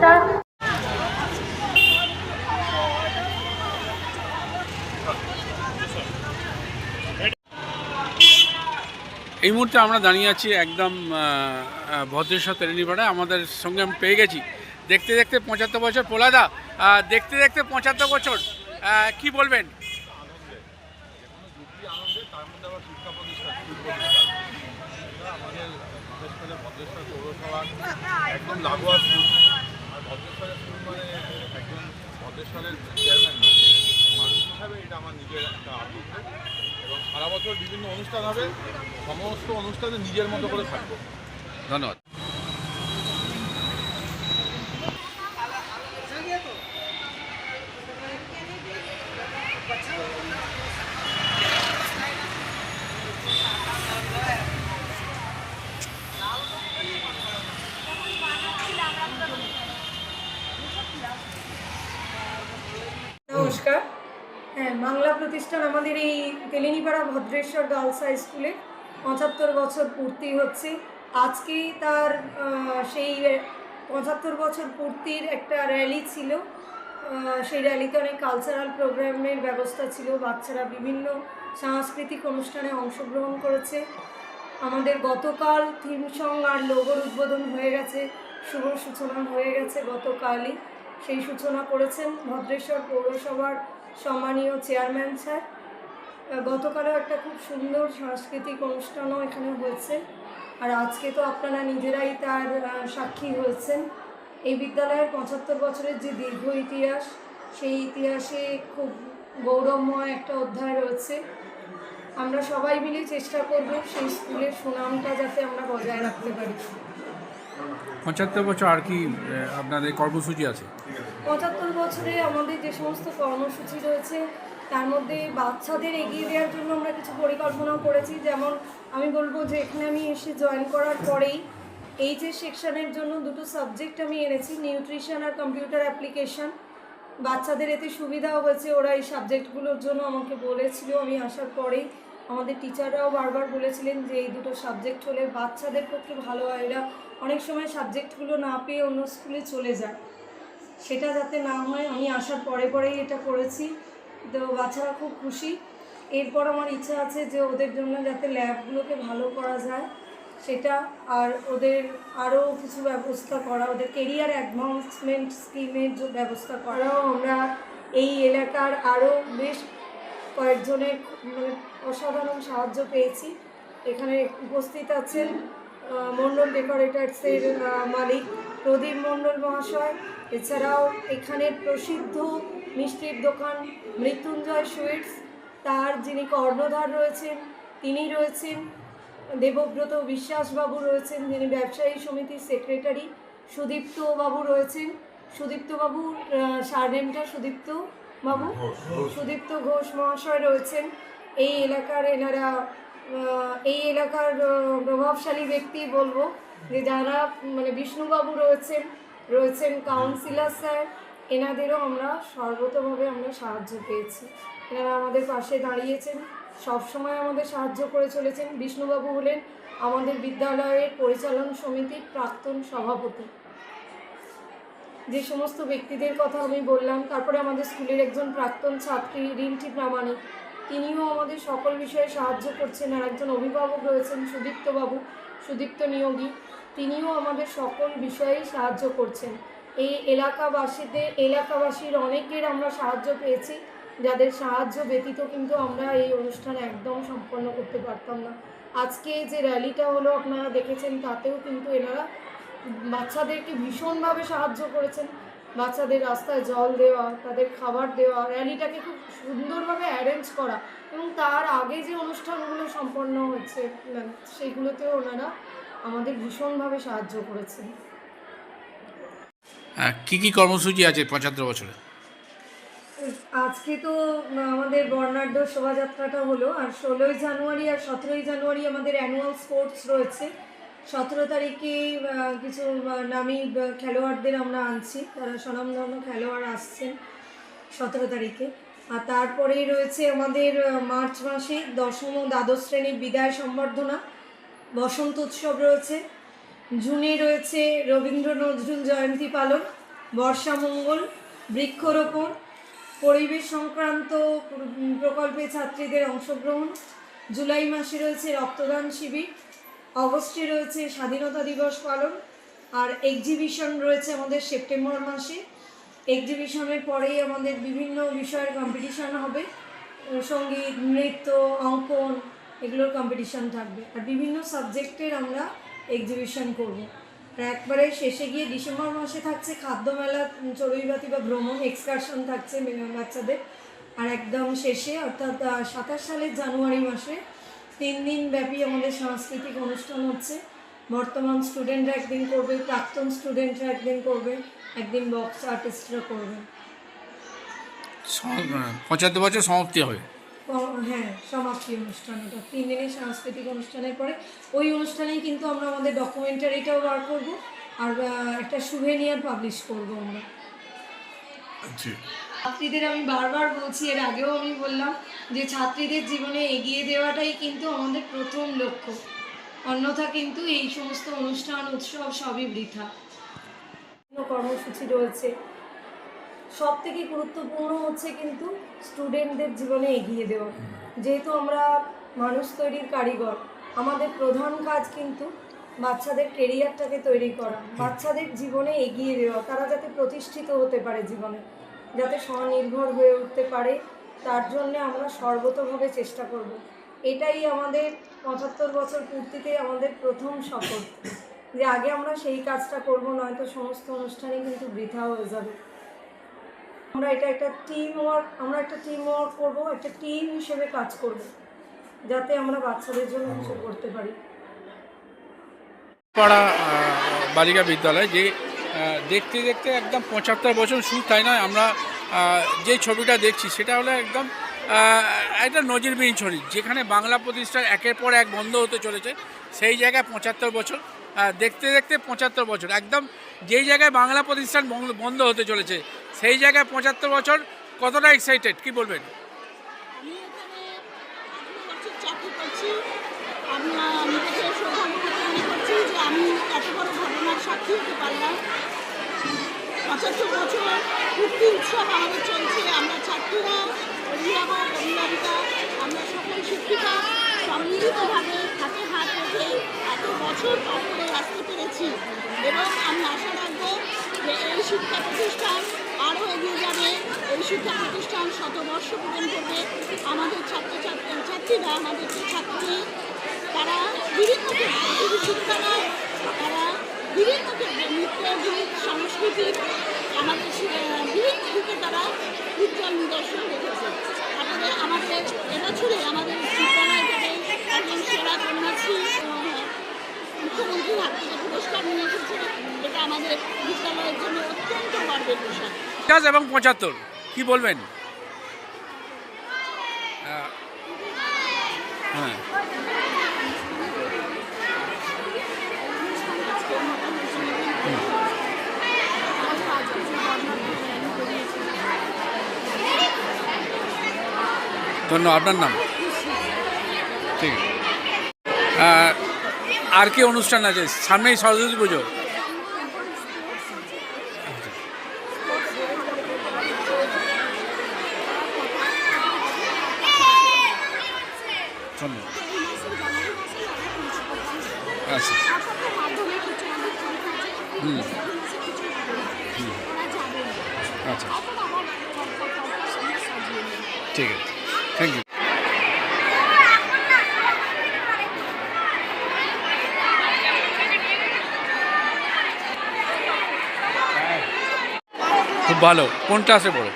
নমস্কার। এই মুহূর্তে আমরা দাঁড়িয়ে আছি একদম ভদ্রেশ্বর তেরেনিপাড়ায়। আমাদের সঙ্গে আমি পেয়ে গেছি দেখতে দেখতে ৭৫ বছর। পোলাদা, দেখতে দেখতে ৭৫ বছর, কি বলবেন? তার মধ্যে আবার শিক্ষা প্রতিষ্ঠান আমাদের ভদ্রেশ্বর পৌরসভার একদম লাগোয়া স্কুল। আর ভদ্রেশ্বরের স্কুল মানে একজন ভদ্রেশ্বরের চেয়ারম্যান মানুষ হিসাবে এটা আমার নিজের একটা আনন্দ। এবং সারা বছর বিভিন্ন অনুষ্ঠান হবে, সমস্ত অনুষ্ঠানে নিজের মতো করে থাকবো। ধন্যবাদ। নমস্কার। হ্যাঁ, বাংলা প্রতিষ্ঠান আমাদের এই তেলেনিপাড়া ভদ্রেশ্বর গার্লস হাই স্কুলে ৭৫ বছর পূর্তি হচ্ছে। আজকেই তার সেই ৭৫ বছর পূর্তির একটা র্যালি ছিল। সেই র্যালিতে অনেক কালচারাল প্রোগ্রামের ব্যবস্থা ছিল। বাচ্চারা বিভিন্ন সাংস্কৃতিক অনুষ্ঠানে অংশগ্রহণ করেছে। আমাদের গতকাল থিম সং আর লোগোর উদ্বোধন হয়ে গেছে, শুভ সূচনা হয়ে গেছে গতকালই। সেই সূচনা করেছেন ভদ্রেশ্বর পৌরসভার সম্মানীয় চেয়ারম্যান স্যার। গতকালও একটা খুব সুন্দর সাংস্কৃতিক অনুষ্ঠানও এখানে হয়েছে। আর আজকে তো আপনারা নিজেরাই তার সাক্ষী হয়েছেন। এই বিদ্যালয়ের ৭৫ বছরের যে দীর্ঘ ইতিহাস, সেই ইতিহাসে খুব গৌরবময় একটা অধ্যায় রয়েছে। আমরা সবাই মিলে চেষ্টা করব সেই স্কুলের সুনামটা যাতে আমরা বজায় রাখতে পারি। ৭৫ বছর আর কি আপনাদের কর্মসূচি আছে? ৭৫ বছরে আমাদের যে সমস্ত কর্মসূচি রয়েছে তার মধ্যে বাচ্চাদের এগিয়ে দেওয়ার জন্য আমরা কিছু পরিকল্পনাও করেছি। যেমন আমি বলবো যে এখানে আমি এসে জয়েন করার পরেই এইচএস সেকশনের জন্য দুটো সাবজেক্ট আমি এনেছি, নিউট্রিশন আর কম্পিউটার অ্যাপ্লিকেশন। বাচ্চাদের এতে সুবিধাও হয়েছে, ওরা এই সাবজেক্টগুলোর জন্য আমাকে বলেছিল। আমি আসার পরেই আমাদের টিচাররাও বারবার বলেছিলেন যে এই দুটো সাবজেক্ট হলে বাচ্চাদের পক্ষে ভালো হয়। এরা অনেক সময় সাবজেক্টগুলো না পেয়ে অন্য স্কুলে চলে যায়, সেটা যাতে না হয় আমি আসার পরেই এটা করেছি। তো বাচ্চারা খুব খুশি। এরপর আমার ইচ্ছা আছে যে ওদের জন্য যাতে ল্যাবগুলোকে ভালো করা যায় সেটা, আর ওদের আরও কিছু ব্যবস্থা করা, ওদের কেরিয়ার অ্যাডভান্সমেন্ট স্কিমের ব্যবস্থা করাও আমরা এই এলাকার আরও বেশ কয়েকজনের মানে অসাধারণ সাহায্য পেয়েছি। এখানে উপস্থিত আছেন মণ্ডল ডেকোরেটার্সের মালিক প্রদীপ মণ্ডল মহাশয়। এছাড়াও এখানের প্রসিদ্ধ মিষ্টির দোকান মৃত্যুঞ্জয় সুইটস, তার যিনি কর্ণধার রয়েছেন তিনি রয়েছেন। দেবব্রত বিশ্বাসবাবু রয়েছেন যিনি ব্যবসায়ী সমিতির সেক্রেটারি। সুদীপ্ত বাবু রয়েছেন। সুদীপ্তবাবুর সারনেমটা সুদীপ্ত বাবু, সুদীপ্ত ঘোষ মহাশয় রয়েছেন। এই এলাকার প্রভাবশালী ব্যক্তি বলবো যে যারা মানে বিষ্ণুবাবু রয়েছেন কাউন্সিলর স্যার। এনাদেরও আমরা সর্বতভাবে আমরা সাহায্য পেয়েছি। এনারা আমাদের পাশে দাঁড়িয়েছেন, সবসময় আমাদের সাহায্য করে চলেছেন। বিষ্ণুবাবু হলেন আমাদের বিদ্যালয়ের পরিচালন সমিতির প্রাক্তন সভাপতি। যে সমস্ত ব্যক্তিদের কথা আমি বললাম, তারপরে আমাদের স্কুলের একজন প্রাক্তন ছাত্রী রিন্টি প্রামাণিক, তিনিও আমাদের সকল বিষয়ে সাহায্য করছেন। আর একজন অভিভাবক রয়েছেন সুদীপ্তবাবু, সুদীপ্ত নিয়োগী, তিনিও আমাদের সকল বিষয়েই সাহায্য করছেন। এই এলাকাবাসীর অনেকের আমরা সাহায্য পেয়েছি, যাদের সাহায্য ব্যতীত কিন্তু আমরা এই অনুষ্ঠান একদম সম্পন্ন করতে পারতাম না। আজকে যে র্যালিটা হলো আপনারা দেখেছেন, তাতেও কিন্তু এনারা বাচ্চাদেরকে ভীষণভাবে সাহায্য করেছেন। বাচ্চাদের রাস্তায় জল দেওয়া, তাদের খাবার দেওয়া, র্যালিটাকে খুব সুন্দরভাবে অ্যারেঞ্জ করা, এবং তার আগে যে অনুষ্ঠানগুলো সম্পন্ন হচ্ছে সেইগুলোতেও ওনারা আমাদের ভীষণভাবে সাহায্য করেছেন। কি কি কর্মসূচি আছে ৭৫ বছরে? আজকে তো আমাদের বর্ণাঢ্য শোভাযাত্রাটা হলো, আর 16ই জানুয়ারি আর 17ই জানুয়ারি আমাদের অ্যানুয়াল স্পোর্টস রয়েছে। 17 তারিখে কিছু নামী খেলোয়াড়দের আমরা আনছি, তারা স্বনামধন্য খেলোয়াড় আসছেন 17 তারিখে। আর তারপরেই রয়েছে আমাদের মার্চ মাসে 10ম ও দ্বাদশ শ্রেণীর বিদায় সম্বর্ধনা, বসন্ত উৎসব রয়েছে। জুনে রয়েছে রবীন্দ্র নজরুল জয়ন্তী পালন, বর্ষামঙ্গল, বৃক্ষরোপণ, পরিবেশ সংক্রান্ত প্রকল্পে ছাত্রীদের অংশগ্রহণ, জুলাই মাসে রয়েছে রক্তদান শিবির, অগস্টে রয়েছে স্বাধীনতা দিবস পালন, আর এক্সিবিশন রয়েছে আমাদের সেপ্টেম্বর মাসে। এক্সিবিশনের পরেই আমাদের বিভিন্ন বিষয়ের কম্পিটিশান হবে, সঙ্গীত, নৃত্য, অঙ্কন, এগুলোর কম্পিটিশান থাকবে। আর বিভিন্ন সাবজেক্টের আমরা এক্সিবিশন করব। আর একবারে শেষে গিয়ে ডিসেম্বর মাসে থাকছে খাদ্যমেলা, চড়ুইবাতি বা ভ্রমণ এক্সকারশন থাকছে বাচ্চাদের। আর একদম শেষে অর্থাৎ 27 সালের জানুয়ারি মাসে 3 দিন ব্যাপী আমাদের সাংস্কৃতিক অনুষ্ঠান হচ্ছে। বর্তমান স্টুডেন্টরা একদিন করবে, প্রাক্তন স্টুডেন্টরা একদিন করবে, একদিন বক্স আর্টিস্টরা করবে। 75 বছর সমাপ্তি হবে। হ্যাঁ, সমাপ্তি অনুষ্ঠান। ওটা 3 দিনের সাংস্কৃতিক অনুষ্ঠানের পরে ওই অনুষ্ঠানেই কিন্তু আমরা আমাদের ডকুমেন্টারিটাও বার করবো, আর একটা সুভেনিয়ার পাবলিশ করবো আমরা। ছাত্রীদের আমি বারবার বলছি, এর আগেও আমি বললাম যে ছাত্রীদের জীবনে এগিয়ে দেওয়াটাই কিন্তু আমাদের প্রথম লক্ষ্য, অন্যথা কিন্তু এই সমস্ত অনুষ্ঠান উৎসব সবই বৃথা। কর্মসূচি রয়েছে, সব থেকে গুরুত্বপূর্ণ হচ্ছে কিন্তু স্টুডেন্টদের জীবনে এগিয়ে দেওয়া। যেহেতু আমরা মানুষ তৈরির কারিগর, আমাদের প্রধান কাজ কিন্তু বাচ্চাদের কেরিয়ারটাকে তৈরি করা, বাচ্চাদের জীবনে এগিয়ে দেওয়া, তারা যাতে প্রতিষ্ঠিত হতে পারে জীবনে, যাতে স্বনির্ভর হয়ে উঠতে পারে, তার জন্যে আমরা সর্বতোভাবে চেষ্টা করব। এটাই আমাদের 75 বছর পূর্তিতে আমাদের প্রথম শপথ, যে আগে আমরা সেই কাজটা করব, নয়তো সমস্ত অনুষ্ঠানই কিন্তু বৃথা হয়ে যাবে। আমরা একটা টিম ওয়ার্ক করবো, একটা টিম হিসেবে কাজ করব, যাতে আমরা বাচ্চাদের জন্য কিছু করতে পারি। পাড়া বালিকা বিদ্যালয় যে দেখতে দেখতে একদম 75 বছর, শুধু তাই নয়, আমরা যে ছবিটা দেখছি সেটা হলো একদম একটা নজিরবিহীন ছবি, যেখানে বাংলা প্রতিষ্ঠান একের পর এক বন্ধ হতে চলেছে, সেই জায়গায় 75 বছর। দেখতে দেখতে 75 বছর, একদম যেই জায়গায় বাংলা প্রতিষ্ঠান বন্ধ হতে চলেছে সেই জায়গায় 75 বছর। কতটা এক্সাইটেড, কি বলবেন? আমি এখানে 18 বছর চাকরি করছি। আমি নিজেকে সৌভাগ্যবতী মনে করছি যে আমি এত বড় ঘটনার সাক্ষী হতে পারলাম। 75 বছর পূর্তি উৎসব আমাদের চলছে। আমরা ছাত্রীরা, অভিভাবক, অভিভাবিকা, আমরা সকল শিক্ষিকা সম্মিলিতভাবে হাতে হাত রেখে এত বছর পর করে আসতে পেরেছি, এবং আমি আশা রাখবো যে এই শিক্ষা প্রতিষ্ঠান আরও এগিয়ে যাবে। এই শিক্ষা প্রতিষ্ঠান শতবর্ষ পূরণ করবে। আমাদের ছাত্রীরা, আমাদের যে ছাত্রী, তারা বিভিন্ন ক্ষেত্রে শিক্ষা নয়, তারা বিভিন্ন ক্ষেত্রে নৃত্য, গীত, সাংস্কৃতিক, আমাদের বিভিন্ন দিকে তারা উজ্জ্বল নিদর্শন রেখেছে। তারপরে আমাদের এবছরে আমাদের বিদ্যালয় থেকে একজন সেরা কন্যাশ্রী মুখ্যমন্ত্রীর হাত থেকে পুরস্কার নিয়ে এসেছে। এটা আমাদের বিদ্যালয়ের জন্য অত্যন্ত গর্বের বিষয়। এবং 75 কি বলবেন? হ্যাঁ, ধন্যবাদ। আপনার নাম? ঠিক আছে। আর কি অনুষ্ঠান আছে? সামনেই সরস্বতী পুজো। ধন্যবাদ। আচ্ছা, আচ্ছা, ঠিক আছে, থ্যাংক ইউ। খুব ভালো। কোন ক্লাসে পড়ো?